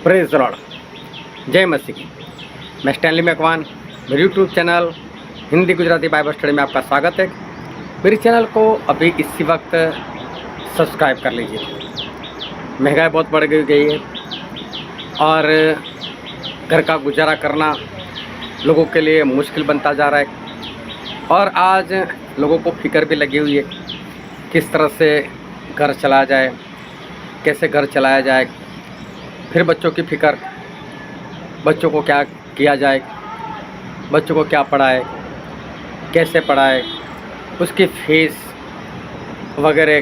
Praise Lord, जय मसीह की। मैं स्टैनली मैकवान, मेरे YouTube channel Hindi Gujarati Bible study में आपका स्वागत है। मेरे चैनल को अभी इसी वक्त सब्सक्राइब कर लीजिए। महंगाई बहुत बढ़ गई है और घर का गुजारा करना लोगों के लिए मुश्किल बनता जा रहा है और आज लोगों को फिक्र भी लगी हुई है किस तरह से घर चलाया जाए, कैसे घर चलाया जाए। फिर बच्चों की फ़िक्र, बच्चों को क्या किया जाए, बच्चों को क्या पढ़ाए, कैसे पढ़ाए, उसकी फ़ीस वगैरह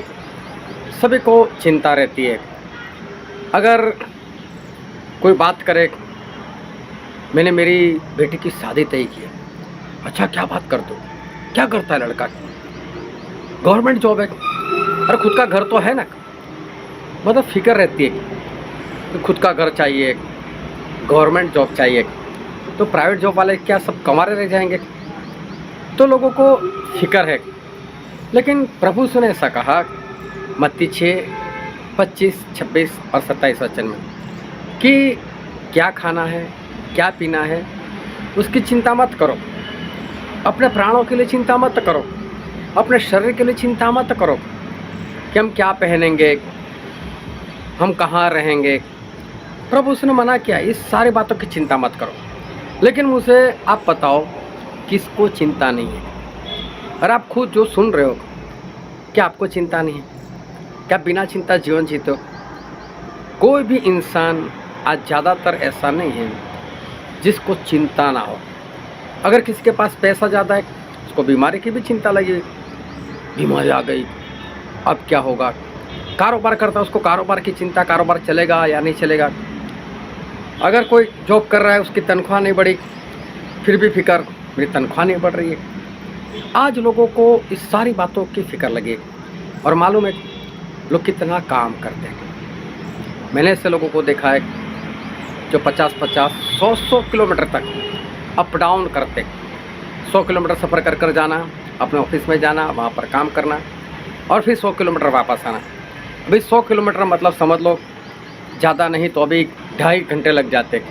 सभी को चिंता रहती है। अगर कोई बात करे, मैंने मेरी बेटी की शादी तय की है। अच्छा, क्या बात कर दो, क्या करता है लड़का? गवर्नमेंट जॉब है। अरे खुद का घर तो है ना। मतलब फ़िक्र रहती है कि खुद का घर चाहिए, गवर्नमेंट जॉब चाहिए, तो प्राइवेट जॉब वाले क्या सब कमारे रह जाएंगे? तो लोगों को फिक्र है। लेकिन प्रभु यीशु ने ऐसा कहा मत्ती 6:25, 26 और 27 वचन में कि क्या खाना है, क्या पीना है, उसकी चिंता मत करो। अपने प्राणों के लिए चिंता मत करो, अपने शरीर के लिए चिंता मत करो कि हम क्या पहनेंगे, हम कहाँ रहेंगे। प्रभु उसने मना किया, इस सारी बातों की चिंता मत करो। लेकिन मुझे आप बताओ, किसको चिंता नहीं है? और आप खुद जो सुन रहे हो, क्या आपको चिंता नहीं है? क्या बिना चिंता जीवन जीते हो? कोई भी इंसान आज ज़्यादातर ऐसा नहीं है जिसको चिंता ना हो। अगर किसी के पास पैसा ज़्यादा है, उसको बीमारी की भी चिंता लगी, बीमारी आ गई, अब क्या होगा। कारोबार करता है, उसको कारोबार की चिंता, कारोबार चलेगा या नहीं चलेगा। अगर कोई जॉब कर रहा है, उसकी तनख्वाह नहीं बढ़ी, फिर भी फिक्र, मेरी तनख्वाह नहीं बढ़ रही है। आज लोगों को इस सारी बातों की फ़िक्र लगी और मालूम है लोग कितना काम करते हैं। मैंने ऐसे लोगों को देखा है जो 50-50, 100-100 किलोमीटर तक अप डाउन करते। 100 किलोमीटर सफ़र कर कर जाना, अपने ऑफिस में जाना, वहाँ पर काम करना और फिर 100 किलोमीटर वापस आना। अभी 100 किलोमीटर मतलब समझ लो ज़्यादा नहीं तो अभी 2.5 घंटे लग जाते।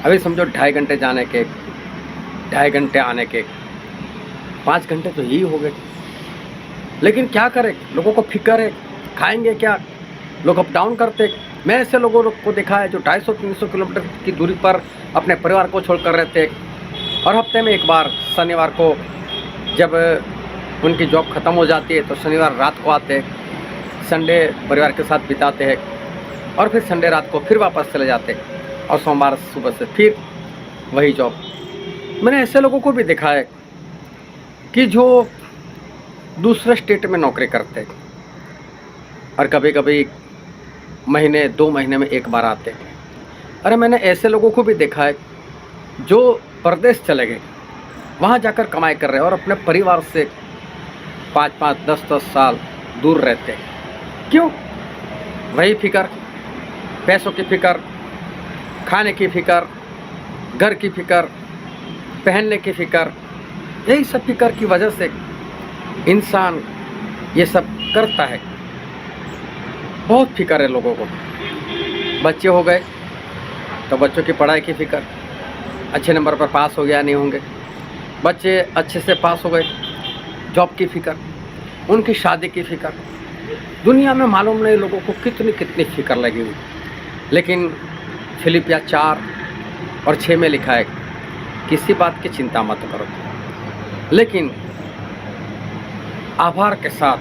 अभी समझो 2.5 घंटे जाने के, 2.5 घंटे आने के, 5 घंटे तो यही हो गए। लेकिन क्या करें, लोगों को फिक्र है, खाएंगे क्या, लोग अप डाउन करते। मैं ऐसे लोगों को देखा है जो 250-300 किलोमीटर की दूरी पर अपने परिवार को छोड़कर रहते और हफ्ते में एक बार शनिवार को जब उनकी जॉब ख़त्म हो जाती है तो शनिवार रात को आते, संडे परिवार के साथ बिताते हैं और फिर संडे रात को फिर वापस चले जाते और सोमवार सुबह से फिर वही जॉब। मैंने ऐसे लोगों को भी देखा है कि जो दूसरे स्टेट में नौकरी करते और कभी कभी महीने 2 महीने में एक बार आते। अरे मैंने ऐसे लोगों को भी देखा है जो परदेश चले गए, वहाँ जाकर कमाई कर रहे हैं और अपने परिवार से 5-5, 10-10 साल दूर रहते। क्यों? वही फिक्र, पैसों की फ़िक्र, खाने की फ़िक्र, घर की फ़िक्र, पहनने की फ़िक्र, यही सब फ़िक्र की वजह से इंसान ये सब करता है। बहुत फ़िक्र है लोगों को। बच्चे हो गए तो बच्चों की पढ़ाई की फ़िक्र, अच्छे नंबर पर पास हो गया नहीं होंगे। बच्चे अच्छे से पास हो गए, जॉब की फ़िक्र, उनकी शादी की फ़िक्र। दुनिया में मालूम नहीं लोगों को कितनी कितनी फ़िक्र लगी हुई। लेकिन फिलिपिया 4:6 में लिखा है किसी बात की चिंता मत करो, लेकिन आभार के साथ,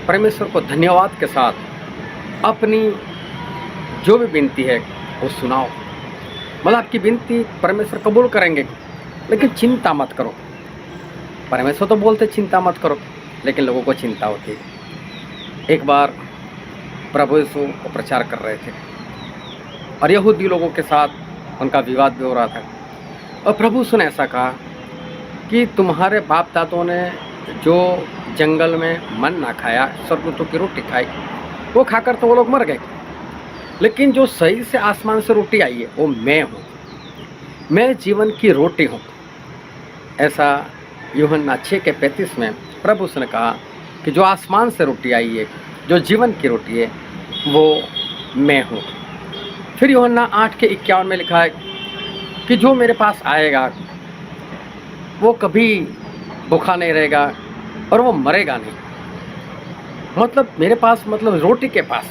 परमेश्वर को धन्यवाद के साथ अपनी जो भी विनती है वो सुनाओ। मतलब आपकी विनती परमेश्वर कबूल करेंगे, लेकिन चिंता मत करो। परमेश्वर तो बोलते चिंता मत करो, लेकिन लोगों को चिंता होती है। एक बार प्रभु यीशु को प्रचार कर रहे थे और यहूदी लोगों के साथ उनका विवाद भी हो रहा था और प्रभु यीशु ने ऐसा कहा कि तुम्हारे बाप दादों ने जो जंगल में मन ना खाया, स्वर्गदूतों की रोटी खाई, वो खाकर तो वो लोग मर गए। लेकिन जो सही से आसमान से रोटी आई है वो मैं हूँ, मैं जीवन की रोटी हूँ। ऐसा यूहन्ना 6:35 में प्रभु यीशु ने कहा कि जो आसमान से रोटी आई है, जो जीवन की रोटी है, वो मैं हूँ। फिर यूहन्ना 8:51 में लिखा है कि जो मेरे पास आएगा वो कभी भूखा नहीं रहेगा और वो मरेगा नहीं। मतलब मेरे पास मतलब रोटी के पास,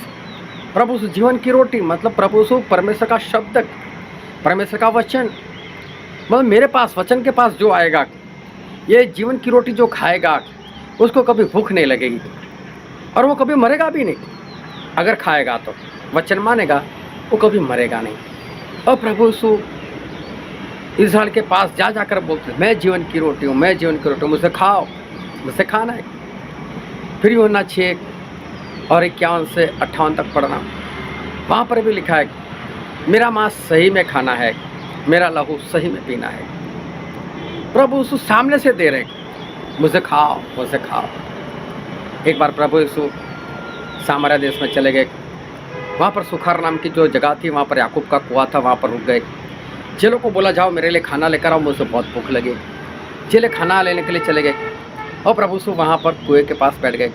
प्रभु यीशु जीवन की रोटी, मतलब प्रभु यीशु परमेश्वर का शब्द, परमेश्वर का वचन, मतलब मेरे पास वचन के पास जो आएगा, ये जीवन की रोटी जो खाएगा उसको कभी भूख नहीं लगेगी और वो कभी मरेगा भी नहीं। अगर खाएगा तो वचन मानेगा, वो कभी मरेगा नहीं। और प्रभु यीशु इस झाड़ के पास जा जाकर बोलते, मैं जीवन की रोटी हूँ, मैं जीवन की रोटी हूँ, मुझसे खाओ, मुझसे खाना है। फिर यूहन्ना 6:51 से 58 तक पढ़ना, वहाँ पर भी लिखा है मेरा मांस सही में खाना है, मेरा लहू सही में पीना है। प्रभु यीशु सामने से दे रहे, मुझे खाओ, मुझे खाओ। एक बार प्रभु यीशु सामरिया देश में चले गए, वहाँ पर सुखार नाम की जो जगह थी, वहाँ पर याकूब का कुआं था, वहाँ पर रुक गए। चेलों को बोला जाओ मेरे लिए खाना लेकर आओ, मुझे बहुत भूख लगी। चेले खाना लेने के लिए चले गए और प्रभु यीशु वहाँ पर कुएं के पास बैठ गए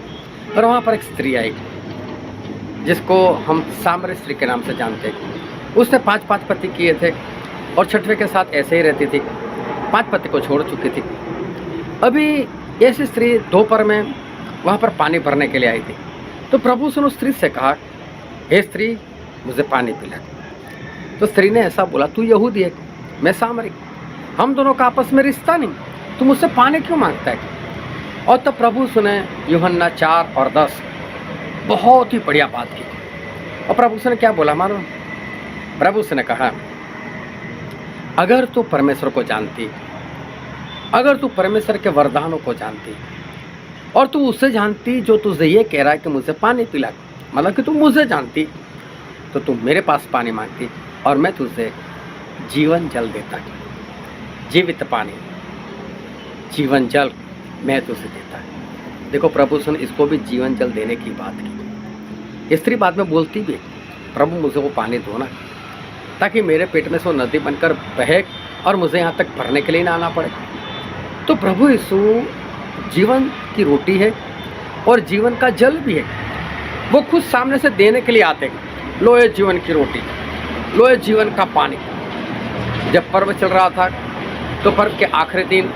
और वहाँ पर एक स्त्री आई जिसको हम सामरी स्त्री के नाम से जानते हैं। उसने 5 पति किए थे और छठवें के साथ ऐसे ही रहती थी, 5 पति को छोड़ चुकी थी। अभी ऐसी स्त्री दोपहर में वहाँ पर पानी भरने के लिए आई थी। तो प्रभु यीशु ने उस स्त्री से कहा, हे स्त्री, मुझे पानी पिला। तो स्त्री ने ऐसा बोला, तू यहूदी है, मैं सामरी, हम दोनों का आपस में रिश्ता नहीं, तू मुझसे पानी क्यों मांगता है? और तब प्रभु यीशु ने यूहन्ना 4:10 बहुत ही बढ़िया बात की। और प्रभु यीशु ने क्या बोला मानो? प्रभु यीशु ने कहा, अगर तू परमेश्वर को जानती, अगर तू परमेश्वर के वरदानों को जानती और तू उससे जानती जो तुझे ये कह रहा है कि मुझे पानी पिला, मतलब कि तू मुझे जानती, तो तू मेरे पास पानी मांगती और मैं तुझे जीवन जल देता, जीवित पानी, जीवन जल मैं तुझे देता। देखो प्रभु यीशु ने इसको भी जीवन जल देने की बात की। स्त्री बाद में बोलती भी, प्रभु मुझे वो पानी दो ना, ताकि मेरे पेट में से वो नदी बनकर बहे और मुझे यहाँ तक भरने के लिए ना आना पड़े। तो प्रभु यीशु जीवन की रोटी है और जीवन का जल भी है। वो खुद सामने से देने के लिए आते हैं, लो ये जीवन की रोटी, लो ये जीवन का पानी। जब पर्व चल रहा था तो पर्व के आखिरी दिन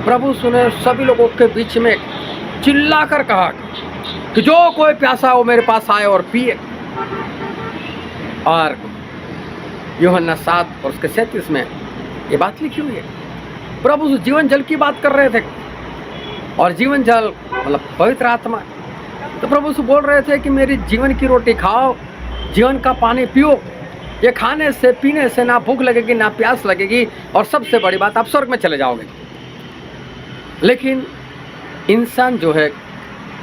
प्रभु यीशु ने सभी लोगों के बीच में चिल्लाकर कहा कि जो कोई प्यासा हो मेरे पास आए और पिए। और यूहन्ना 7 और उसके 37 में ये बात लिखी हुई है। प्रभु यीशु जीवन जल की बात कर रहे थे और जीवन जल मतलब पवित्र आत्मा। तो प्रभु यीशु बोल रहे थे कि मेरी जीवन की रोटी खाओ, जीवन का पानी पियो, ये खाने से पीने से ना भूख लगेगी ना प्यास लगेगी और सबसे बड़ी बात, आप स्वर्ग में चले जाओगे। लेकिन इंसान जो है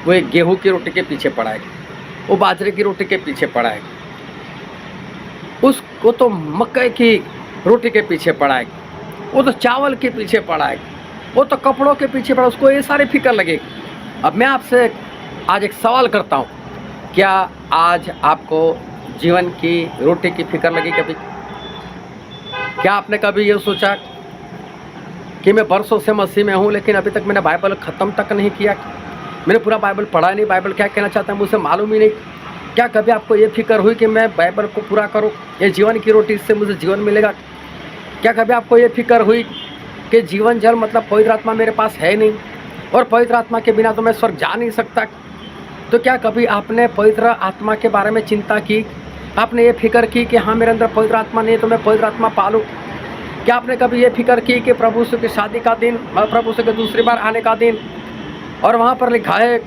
वो एक गेहूं की रोटी के पीछे पड़ा है, वो बाजरे की रोटी के पीछे पड़ा है, उसको तो मक्के की रोटी के पीछे पड़ा है, वो तो चावल के पीछे पड़ा है, वो तो कपड़ों के पीछे पड़ा, उसको ये सारी फिक्र लगेगी। अब मैं आपसे आज एक सवाल करता हूँ, क्या आज आपको जीवन की रोटी की फिक्र लगी कभी? क्या आपने कभी ये सोचा कि मैं बरसों से मसीह में हूँ लेकिन अभी तक मैंने बाइबल ख़त्म तक नहीं किया, मैंने पूरा बाइबल पढ़ा नहीं, बाइबल क्या कहना चाहता है मुझे मालूम ही नहीं? क्या कभी आपको ये फिक्र हुई कि मैं बाइबल को पूरा करूँ, ये जीवन की रोटी, इससे मुझे जीवन मिलेगा? क्या कभी आपको ये फिक्र हुई कि जीवन जल मतलब पवित्र आत्मा मेरे पास है नहीं और पवित्र आत्मा के बिना तो मैं स्वर्ग जा नहीं सकता? तो क्या कभी आपने पवित्र आत्मा के बारे में चिंता की? आपने ये फिक्र की कि हाँ मेरे अंदर पवित्र आत्मा नहीं है तो मैं पवित्र आत्मा पालूँ? क्या आपने कभी ये फिक्र की कि प्रभु यीशु की शादी का दिन, प्रभु यीशु के दूसरी बार आने का दिन, और वहाँ पर लिखा है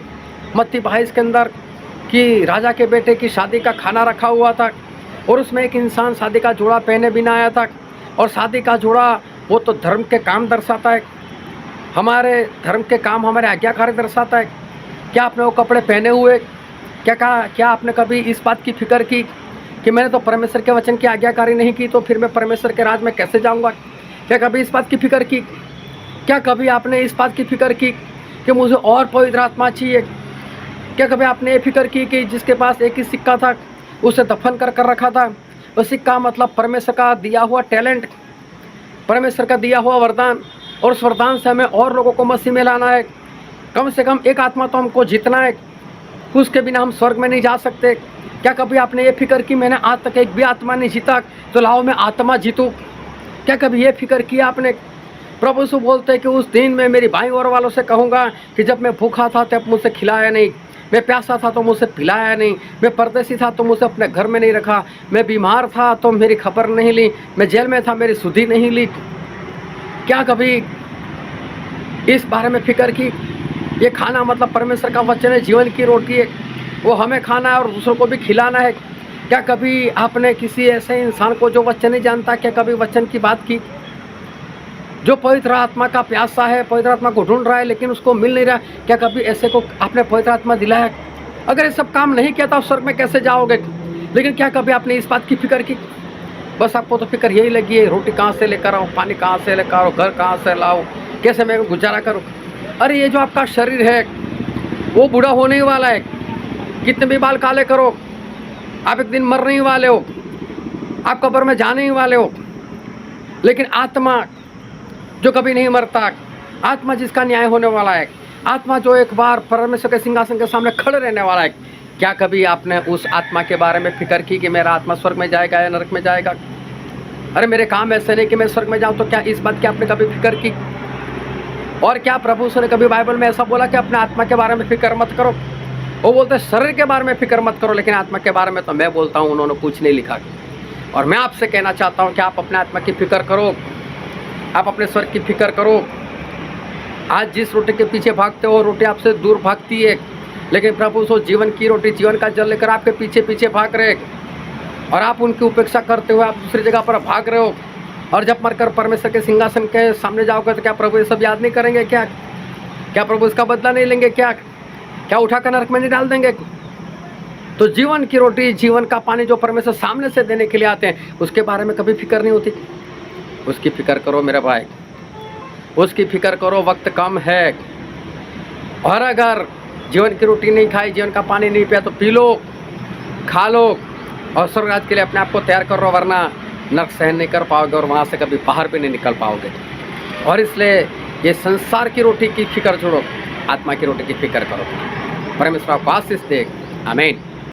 मत्ती 22 के अंदर कि राजा के बेटे की शादी का खाना रखा हुआ था और उसमें एक इंसान शादी का जोड़ा पहने बिना आया था, और शादी का जोड़ा वो तो धर्म के काम दर्शाता है, हमारे धर्म के काम, हमारे आज्ञाकारी दर्शाता है। क्या आपने वो कपड़े पहने हुए? क्या आपने कभी इस बात की फिक्र की कि मैंने तो परमेश्वर के वचन की आज्ञाकारी नहीं की, तो फिर मैं परमेश्वर के राज में कैसे जाऊंगा? क्या कभी इस बात की फिक्र की? क्या कभी आपने इस बात की फिक्र की कि मुझे और पवित्र आत्मा चाहिए? क्या कभी आपने ये फिक्र की कि जिसके पास एक ही सिक्का था उसे दफन कर रखा था? वो सिक्का मतलब परमेश्वर का दिया हुआ टैलेंट, परमेश्वर का दिया हुआ वरदान, और उस वरदान से हमें और लोगों को मसीह में लाना है। कम से कम एक आत्मा तो हमको जीतना है, उसके बिना हम स्वर्ग में नहीं जा सकते। क्या कभी आपने ये फिक्र की मैंने आज तक एक भी आत्मा नहीं जीता, तो लाओ मैं आत्मा जीतूँ? क्या कभी ये फिक्र किया आपने? प्रभु यीशु बोलते हैं कि उस दिन मैं मेरी भाई और वालों से कहूँगा कि जब मैं भूखा था तब मुझसे खिलाया नहीं, मैं प्यासा था तो मुझसे पिलाया नहीं, मैं परदेसी था तो मुझसे अपने घर में नहीं रखा, मैं बीमार था तो मेरी खबर नहीं ली, मैं जेल में था मेरी सुधि नहीं ली। क्या कभी इस बारे में फिक्र की? ये खाना मतलब परमेश्वर का वचन है, जीवन की रोटी है, वो हमें खाना है और दूसरों को भी खिलाना है। क्या कभी आपने किसी ऐसे इंसान को जो वचन नहीं जानता, क्या कभी वचन की बात की? जो पवित्र आत्मा का प्यासा है, पवित्र आत्मा को ढूंढ रहा है लेकिन उसको मिल नहीं रहा, क्या कभी ऐसे को आपने पवित्र आत्मा दिलाया? अगर ये सब काम नहीं किया तो आप स्वर्ग में कैसे जाओगे? लेकिन क्या कभी आपने इस बात की फिक्र की? बस आपको तो फिक्र यही लगी है, रोटी कहाँ से लेकर आओ, पानी कहाँ से लेकर आओ, घर कहाँ से लाओ, कैसे मैं गुजारा करूँ? अरे ये जो आपका शरीर है वो बूढ़ा होने ही वाला है, कितने भी बाल काले करो, आप एक दिन मरने ही वाले हो, आप कब्र में जाने ही वाले हो। लेकिन आत्मा जो कभी नहीं मरता, आत्मा जिसका न्याय होने वाला है, आत्मा जो एक बार परमेश्वर के सिंहासन के सामने खड़े रहने वाला है, क्या कभी आपने उस आत्मा के बारे में फिक्र की कि मेरा आत्मा स्वर्ग में जाएगा या नरक में जाएगा? अरे मेरे काम ऐसे नहीं कि मैं स्वर्ग में जाऊं, तो क्या इस बात की आपने कभी फिक्र की? और क्या प्रभु ने कभी बाइबल में ऐसा बोला कि अपने आत्मा के बारे में फिक्र मत करो? वो बोलते हैं शरीर के बारे में फिक्र मत करो, लेकिन आत्मा के बारे में तो मैं बोलता हूँ उन्होंने कुछ नहीं लिखा। और मैं आपसे कहना चाहता हूँ कि आप अपने आत्मा की फिक्र करो, आप अपने स्वर्ग की फिक्र करो। आज जिस रोटी के पीछे भागते हो रोटी आपसे दूर भागती है, लेकिन प्रभु सो जीवन की रोटी, जीवन का जल लेकर आपके पीछे पीछे भाग रहे, और आप उनकी उपेक्षा करते हुए आप दूसरी जगह पर भाग रहे हो। और जब मरकर परमेश्वर के सिंहासन के सामने जाओगे तो क्या प्रभु ये सब याद नहीं करेंगे? क्या प्रभु इसका बदला नहीं लेंगे? क्या उठाकर नरक में नहीं डाल देंगे? तो जीवन की रोटी, जीवन का पानी जो परमेश्वर सामने से देने के लिए आते हैं, उसके बारे में कभी फिक्र नहीं होती? उसकी फिक्र करो मेरे भाई, उसकी फिक्र करो। वक्त कम है, और अगर जीवन की रोटी नहीं खाई, जीवन का पानी नहीं पिया तो पी लो, खा लो और स्वर्ग राज्य के लिए अपने आप को तैयार करो, वरना नरक सहन नहीं कर पाओगे और वहाँ से कभी बाहर भी नहीं निकल पाओगे। और इसलिए ये संसार की रोटी की फिक्र छोड़ो, आत्मा की रोटी की फिक्र करो। परमेश्वर आपको आशीष दे। आमीन।